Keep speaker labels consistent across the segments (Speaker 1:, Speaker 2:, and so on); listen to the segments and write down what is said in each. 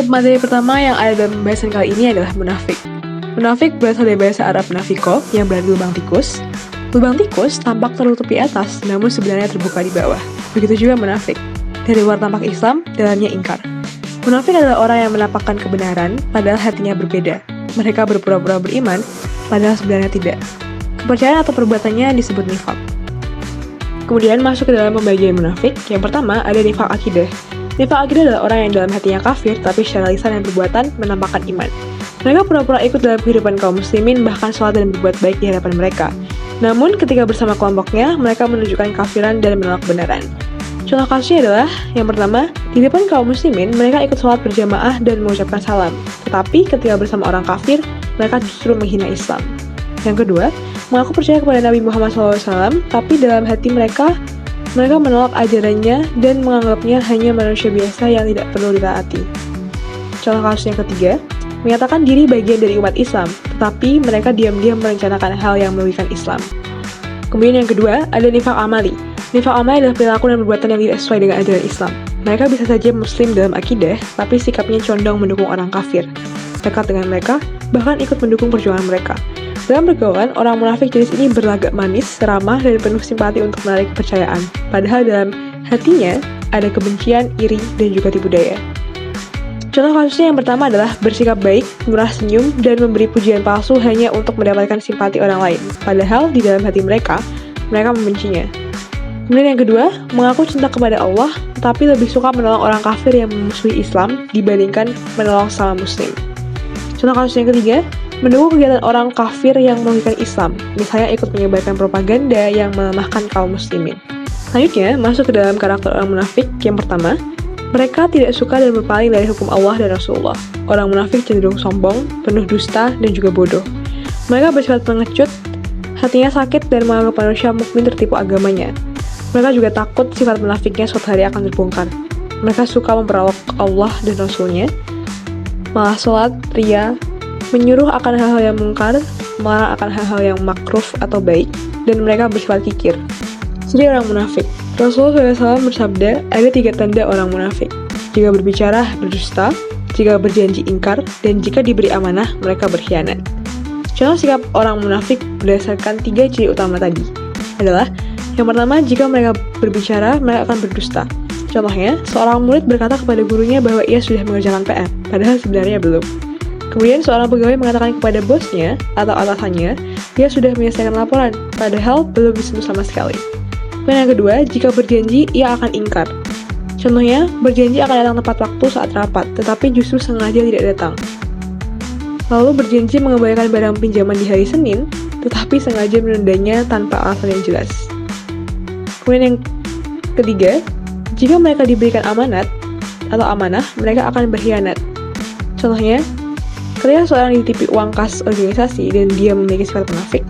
Speaker 1: materi pertama yang ada dalam pembahasan kali ini adalah munafik. Munafik berasal dari bahasa Arab nafiko yang berarti lubang tikus. Lubang tikus tampak tertutup di atas, namun sebenarnya terbuka di bawah. Begitu juga munafik. Dari luar tampak Islam, dalamnya ingkar. Munafik adalah orang yang menampakkan kebenaran, padahal hatinya berbeda. Mereka berpura-pura beriman, padahal sebenarnya tidak. Kepercayaan atau perbuatannya disebut nifak. Kemudian masuk ke dalam pembagian munafik. Yang pertama ada nifak akidah. Nifak akidah adalah orang yang dalam hatinya kafir, tapi secara lisan dan perbuatan menampakkan iman. Mereka pura-pura ikut dalam kehidupan kaum muslimin, bahkan sholat dan berbuat baik di hadapan mereka. Namun, ketika bersama kelompoknya, mereka menunjukkan kafiran dan menolak kebenaran. Contoh kasusnya adalah, yang pertama, di depan kaum muslimin, mereka ikut sholat berjamaah dan mengucapkan salam. Tetapi, ketika bersama orang kafir, mereka justru menghina Islam. Yang kedua, mengaku percaya kepada Nabi Muhammad SAW, tapi dalam hati mereka menolak ajarannya dan menganggapnya hanya manusia biasa yang tidak perlu ditaati. Contoh kasus yang ketiga, menyatakan diri bagian dari umat Islam, tetapi mereka diam-diam merencanakan hal yang merugikan Islam. Kemudian yang kedua, ada nifak amali. Nifak amali adalah perilaku dan perbuatan yang tidak sesuai dengan ajaran Islam. Mereka bisa saja muslim dalam akidah, tapi sikapnya condong mendukung orang kafir. Dekat dengan mereka, bahkan ikut mendukung perjuangan mereka. Dalam pergaulan, orang munafik jenis ini berlagak manis, ramah, dan penuh simpati untuk menarik kepercayaan. Padahal dalam hatinya, ada kebencian, iri, dan juga tipu daya. Contoh kasusnya yang pertama adalah bersikap baik, murah senyum, dan memberi pujian palsu hanya untuk mendapatkan simpati orang lain. Padahal di dalam hati mereka membencinya. Kemudian yang kedua, mengaku cinta kepada Allah, tetapi lebih suka menolong orang kafir yang memusuhi Islam dibandingkan menolong sesama muslim. Contoh kasus yang ketiga, mendukung kegiatan orang kafir yang merugikan Islam, misalnya ikut menyebarkan propaganda yang melemahkan kaum muslimin. Selanjutnya, masuk ke dalam karakter orang munafik. Yang pertama, mereka tidak suka dan berpaling dari hukum Allah dan Rasulullah. Orang munafik cenderung sombong, penuh dusta, dan juga bodoh. Mereka bersifat pengecut, hatinya sakit, dan menganggap manusia mukmin tertipu agamanya. Mereka juga takut sifat munafiknya suatu hari akan terbongkar. Mereka suka memperolok Allah dan Rasulnya, malah sholat, ria, menyuruh akan hal-hal yang mungkar, melarang akan hal-hal yang makruh atau baik, dan mereka bersifat kikir. Jadi orang munafik. Rasulullah SAW bersabda, ada 3 tanda orang munafik. Jika berbicara, berdusta, jika berjanji ingkar, dan jika diberi amanah, mereka berkhianat. Contoh sikap orang munafik berdasarkan 3 ciri utama tadi adalah, yang pertama, jika mereka berbicara, mereka akan berdusta. Contohnya, seorang murid berkata kepada gurunya bahwa ia sudah mengerjakan PR, padahal sebenarnya belum. Kemudian seorang pegawai mengatakan kepada bosnya atau atasannya, dia sudah menyelesaikan laporan, padahal belum disentuh sama sekali. Dan yang kedua, jika berjanji, ia akan ingkar. Contohnya, berjanji akan datang tepat waktu saat rapat, tetapi justru sengaja tidak datang. Lalu berjanji mengembalikan barang pinjaman di hari Senin, tetapi sengaja menundanya tanpa alasan yang jelas. Kemudian yang ketiga, jika mereka diberikan amanat atau amanah, mereka akan berkhianat. Contohnya, ketika seorang dititipi uang kas organisasi dan dia memiliki sifat munafik,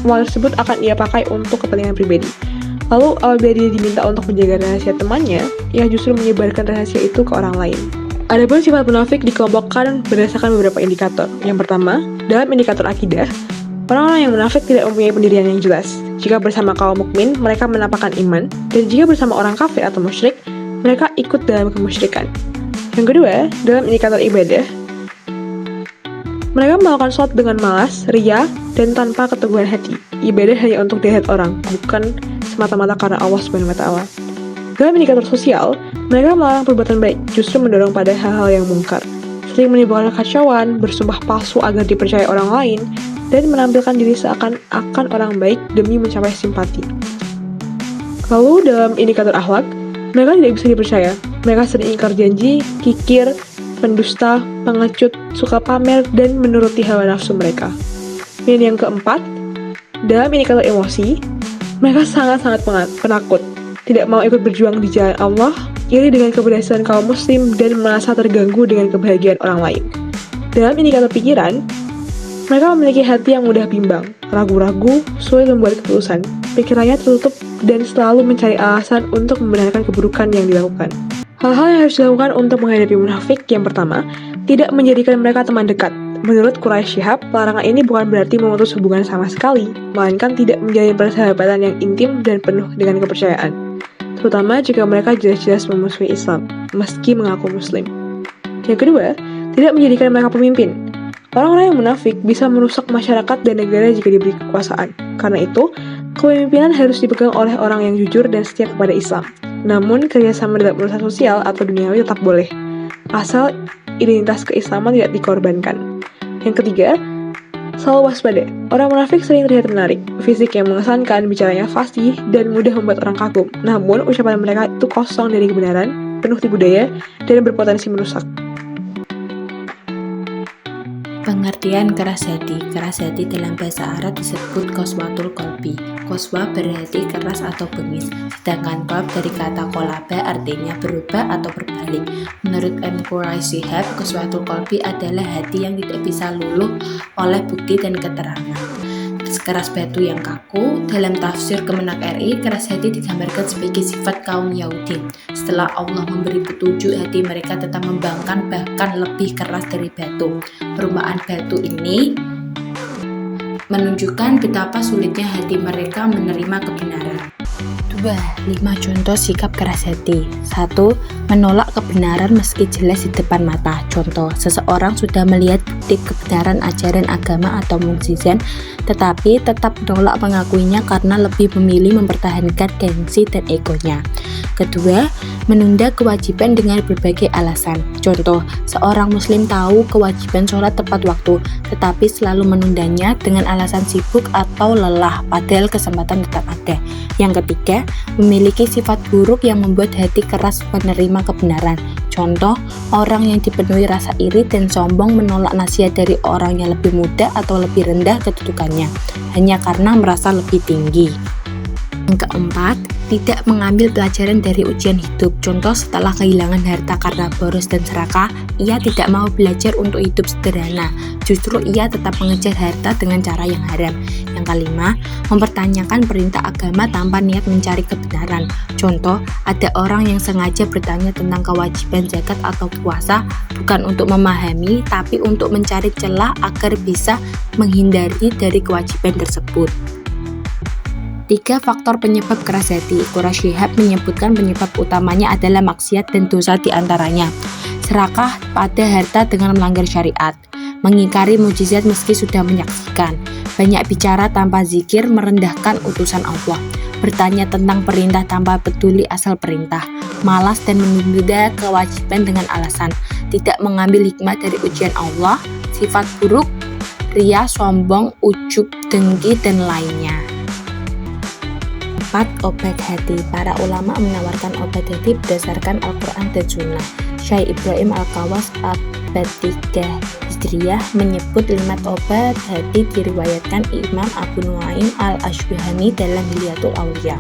Speaker 1: uang tersebut akan ia pakai untuk kepentingan pribadi. Lalu, apabila dia diminta untuk menjaga rahasia temannya, ia justru menyebarkan rahasia itu ke orang lain. Adapun sifat munafik dikelompokkan berdasarkan beberapa indikator. Yang pertama, dalam indikator akidah, orang-orang yang munafik tidak mempunyai pendirian yang jelas. Jika bersama kaum mukmin, mereka menampakkan iman, dan jika bersama orang kafir atau musyrik, mereka ikut dalam kemusyrikan. Yang kedua, dalam indikator ibadah, mereka melakukan sholat dengan malas, ria, dan tanpa keteguhan hati. Ibadah hanya untuk dilihat orang, bukan semata-mata karena Allah SWT. Dalam indikator sosial, mereka melarang perbuatan baik, justru mendorong pada hal-hal yang mungkar, sering menimbulkan kekacauan, bersumpah palsu agar dipercaya orang lain, dan menampilkan diri seakan-akan orang baik demi mencapai simpati. Lalu dalam indikator akhlak, mereka tidak bisa dipercaya. Mereka sering ingkar janji, kikir, pendusta, pengecut, suka pamer, dan menuruti hawa nafsu mereka. Dan yang keempat, dalam indikator emosi, mereka sangat-sangat penakut, tidak mau ikut berjuang di jalan Allah, iri dengan keberhasilan kaum muslim, dan merasa terganggu dengan kebahagiaan orang lain. Dalam indikator pikiran, mereka memiliki hati yang mudah bimbang, ragu-ragu, sulit membuat keputusan, pikirannya tertutup, dan selalu mencari alasan untuk membenarkan keburukan yang dilakukan. Hal-hal yang harus dilakukan untuk menghadapi munafik. Yang pertama, tidak menjadikan mereka teman dekat. Menurut Quraisy Shihab, larangan ini bukan berarti memutus hubungan sama sekali, melainkan tidak menjalin persahabatan yang intim dan penuh dengan kepercayaan, terutama jika mereka jelas-jelas memusuhi Islam, meski mengaku muslim. Yang kedua, tidak menjadikan mereka pemimpin. Orang-orang yang munafik bisa merusak masyarakat dan negara jika diberi kekuasaan. Karena itu, kepemimpinan harus dipegang oleh orang yang jujur dan setia kepada Islam. Namun, kerjasama dalam urusan sosial atau duniawi tetap boleh, asal identitas keislaman tidak dikorbankan. Yang ketiga, selalu waspada. Orang munafik sering terlihat menarik, fisik yang mengesankan, bicaranya fasih, dan mudah membuat orang kagum. Namun, ucapan mereka itu kosong dari kebenaran, penuh tipu daya, dan berpotensi merusak.
Speaker 2: Pengertian keras hati. Keras hati dalam bahasa Arab disebut qaswatul qalbi. Qaswa berarti keras atau bengis, sedangkan qalb dari kata qalaba artinya berubah atau berbalik. Menurut M. Quraisy Shihab, qaswatul qalbi adalah hati yang tidak bisa luluh oleh bukti dan keterangan. Keras batu yang kaku. Dalam tafsir Kemenak RI, keras hati digambarkan sebagai sifat kaum Yahudi. Setelah Allah memberi petunjuk, hati mereka tetap membangkang, bahkan lebih keras dari batu. Perumpamaan batu ini menunjukkan betapa sulitnya hati mereka menerima kebenaran. 2. 5 contoh sikap keras hati. 1. Menolak kebenaran meski jelas di depan mata. Contoh, seseorang sudah melihat bukti kebenaran ajaran agama atau mukjizat, tetapi tetap menolak mengakuinya karena lebih memilih mempertahankan gengsi dan egonya. Kedua, menunda kewajiban dengan berbagai alasan. Contoh, seorang muslim tahu kewajiban sholat tepat waktu, tetapi selalu menundanya dengan alasan sibuk atau lelah, padahal kesempatan tetap ada. Yang ketiga, memiliki sifat buruk yang membuat hati keras menerima kebenaran. Contoh, orang yang dipenuhi rasa iri dan sombong menolak nasihat dari orang yang lebih muda atau lebih rendah kedudukannya, hanya karena merasa lebih tinggi. Yang keempat, tidak mengambil pelajaran dari ujian hidup. Contoh, setelah kehilangan harta karena boros dan serakah, ia tidak mau belajar untuk hidup sederhana. Justru ia tetap mengejar harta dengan cara yang haram. Yang kelima, mempertanyakan perintah agama tanpa niat mencari kebenaran. Contoh, ada orang yang sengaja bertanya tentang kewajiban zakat atau puasa bukan untuk memahami, tapi untuk mencari celah agar bisa menghindari dari kewajiban tersebut. 3 faktor penyebab keras hati. Quraisy Shihab menyebutkan penyebab utamanya adalah maksiat dan dosa diantaranya: serakah pada harta dengan melanggar syariat, mengingkari mukjizat meski sudah menyaksikan, banyak bicara tanpa zikir, merendahkan utusan Allah, bertanya tentang perintah tanpa peduli asal perintah, malas dan menunda kewajiban dengan alasan tidak mengambil hikmah dari ujian Allah, sifat buruk, ria, sombong, ujub, dengki, dan lainnya. 4. Obat hati. Para ulama menawarkan obat hati berdasarkan Al-Quran dan Sunnah. Syekh Ibrahim Al-Qawas abad 3 Hijriyah menyebut 5 obat hati diriwayatkan Imam Abu Nuaim Al-Ashbahani dalam Hilyatul Awliya.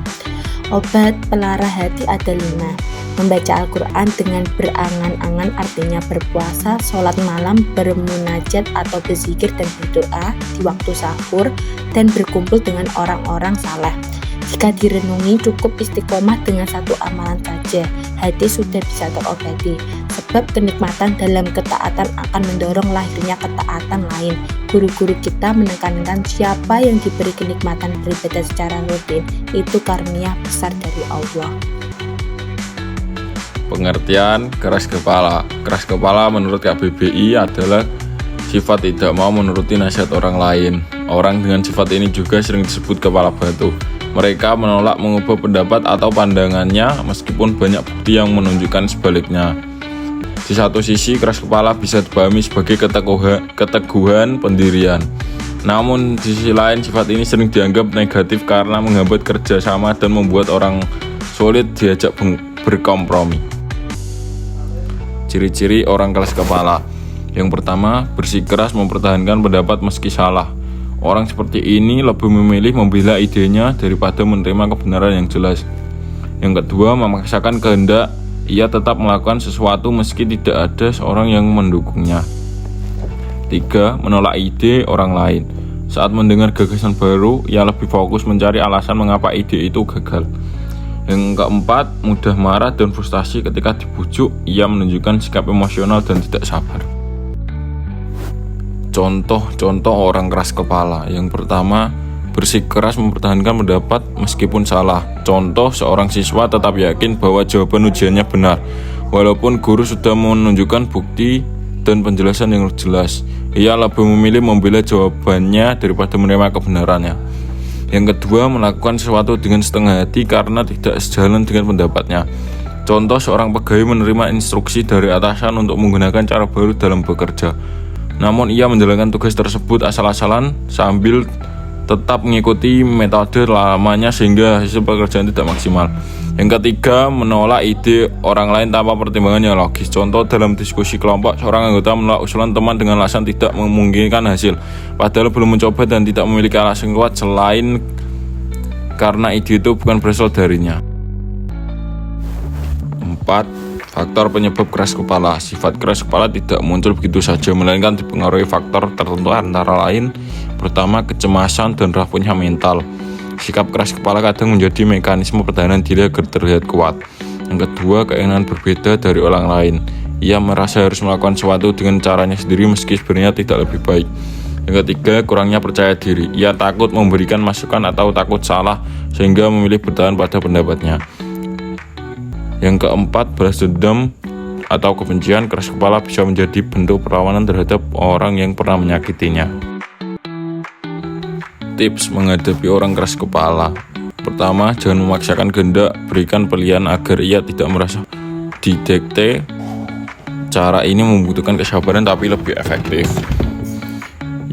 Speaker 2: Obat pelara hati ada 5. Membaca Al-Quran dengan berangan-angan, artinya berpuasa, sholat malam, bermunajat atau berzikir dan berdoa di waktu sahur, dan berkumpul dengan orang-orang saleh. Jika direnungi, cukup istiqomah dengan satu amalan saja, hati sudah bisa terobati. Sebab kenikmatan dalam ketaatan akan mendorong lahirnya ketaatan lain. Guru-guru kita menekankan siapa yang diberi kenikmatan beribadah secara rutin, itu karunia besar dari Allah.
Speaker 3: Pengertian keras kepala. Keras kepala menurut KBBI adalah sifat tidak mau menuruti nasihat orang lain. Orang dengan sifat ini juga sering disebut kepala batu. Mereka menolak mengubah pendapat atau pandangannya meskipun banyak bukti yang menunjukkan sebaliknya. Di satu sisi, keras kepala bisa dipahami sebagai keteguhan pendirian. Namun di sisi lain, sifat ini sering dianggap negatif karena menghambat kerjasama dan membuat orang sulit diajak berkompromi. Ciri-ciri orang keras kepala. Yang pertama, bersikeras mempertahankan pendapat meski salah. Orang seperti ini lebih memilih membela idenya daripada menerima kebenaran yang jelas. Yang kedua, memaksakan kehendak. Ia tetap melakukan sesuatu meski tidak ada seorang yang mendukungnya. 3. Menolak ide orang lain. Saat mendengar gagasan baru, ia lebih fokus mencari alasan mengapa ide itu gagal. Yang keempat, mudah marah dan frustasi ketika dibujuk. Ia menunjukkan sikap emosional dan tidak sabar. Contoh-contoh orang keras kepala. Yang pertama, bersikeras mempertahankan pendapat meskipun salah. Contoh, seorang siswa tetap yakin bahwa jawaban ujiannya benar Walaupun guru sudah menunjukkan bukti dan penjelasan yang jelas, ia lebih memilih membela jawabannya daripada menerima kebenarannya. Yang kedua, melakukan sesuatu dengan setengah hati karena tidak sejalan dengan pendapatnya. Contoh, seorang pegawai menerima instruksi dari atasan untuk menggunakan cara baru dalam bekerja. Namun ia menjalankan tugas tersebut asal-asalan sambil tetap mengikuti metode lamanya sehingga hasil pekerjaan tidak maksimal. Yang ketiga, menolak ide orang lain tanpa pertimbangan yang logis. Contoh, dalam diskusi kelompok, seorang anggota menolak usulan teman dengan alasan tidak memungkinkan hasil, padahal belum mencoba dan tidak memiliki alasan kuat selain karena ide itu bukan berasal darinya. 4. Faktor penyebab keras kepala. Sifat keras kepala tidak muncul begitu saja, melainkan dipengaruhi faktor tertentu antara lain pertama, kecemasan dan rapuhnya mental. Sikap keras kepala kadang menjadi mekanisme pertahanan diri agar terlihat kuat. Yang kedua, keinginan berbeda dari orang lain. Ia merasa harus melakukan sesuatu dengan caranya sendiri meski sebenarnya tidak lebih baik. Yang ketiga, kurangnya percaya diri. Ia takut memberikan masukan atau takut salah sehingga memilih bertahan pada pendapatnya. Yang keempat, balas dendam atau kebencian. Keras kepala bisa menjadi bentuk perlawanan terhadap orang yang pernah menyakitinya. Tips menghadapi orang keras kepala. Pertama, jangan memaksakan kehendak, berikan pilihan agar ia tidak merasa didikte. Cara ini membutuhkan kesabaran tapi lebih efektif.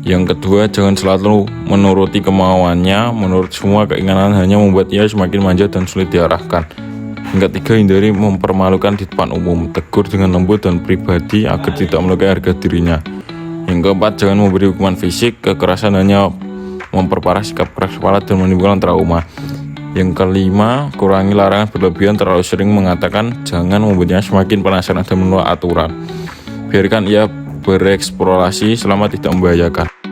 Speaker 3: Yang kedua, jangan selalu menuruti kemauannya. Menurut semua keinginan hanya membuat ia semakin manja dan sulit diarahkan. Yang ketiga, hindari mempermalukan di depan umum. Tegur dengan lembut dan pribadi agar tidak melukai harga dirinya. Yang keempat, jangan memberi hukuman fisik. Kekerasan hanya memperparah sikap keras kepala dan menimbulkan trauma. Yang kelima, kurangi larangan berlebihan. Terlalu sering mengatakan jangan membuatnya semakin penasaran dan menolak aturan. Biarkan ia bereksplorasi selama tidak membahayakan.